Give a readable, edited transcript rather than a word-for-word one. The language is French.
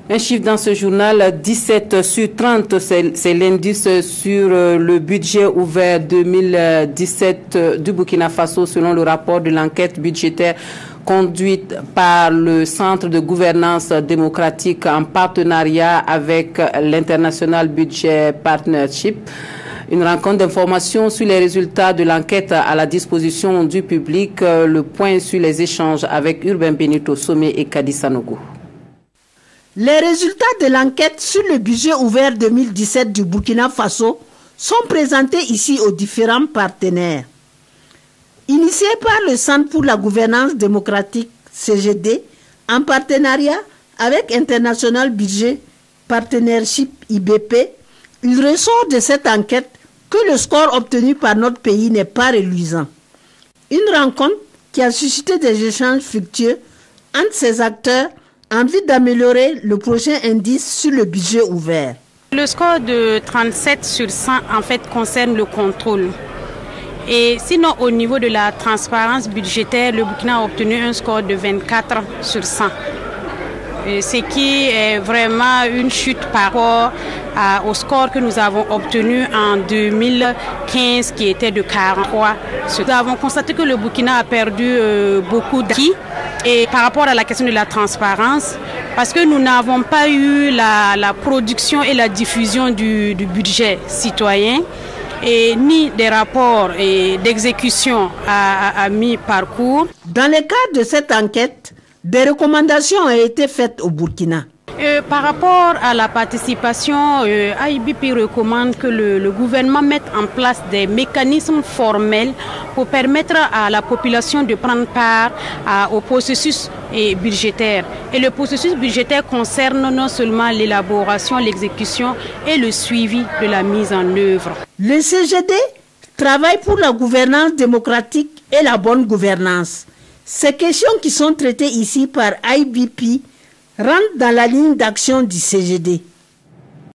Un chiffre dans ce journal, 17 sur 30, c'est l'indice sur le budget ouvert 2017 du Burkina Faso selon le rapport de l'enquête budgétaire conduite par le Centre de gouvernance démocratique en partenariat avec l'International Budget Partnership. Une rencontre d'information sur les résultats de l'enquête à la disposition du public. Le point sur les échanges avec Urbain Benito Somé et Kadi Sanogo. Les résultats de l'enquête sur le budget ouvert 2017 du Burkina Faso sont présentés ici aux différents partenaires. Initié par le Centre pour la gouvernance démocratique CGD en partenariat avec International Budget Partnership IBP, il ressort de cette enquête que le score obtenu par notre pays n'est pas reluisant. Une rencontre qui a suscité des échanges fructueux entre ces acteurs en vue d'améliorer le prochain indice sur le budget ouvert. Le score de 37 sur 100 en fait concerne le contrôle. Et sinon au niveau de la transparence budgétaire, le Burkina a obtenu un score de 24 sur 100. Ce qui est vraiment une chute par rapport au score que nous avons obtenu en 2015 qui était de 43. Nous avons constaté que le Burkina a perdu beaucoup d'acquis et par rapport à la question de la transparence, parce que nous n'avons pas eu la production et la diffusion du budget citoyen et ni des rapports d'exécution à mi-parcours. Dans le cadre de cette enquête, des recommandations ont été faites au Burkina. Par rapport à la participation, IBP recommande que le gouvernement mette en place des mécanismes formels pour permettre à la population de prendre part au processus budgétaire. Et le processus budgétaire concerne non seulement l'élaboration, l'exécution et le suivi de la mise en œuvre. Le CGD travaille pour la gouvernance démocratique et la bonne gouvernance. Ces questions qui sont traitées ici par IBP rentrent dans la ligne d'action du CGD.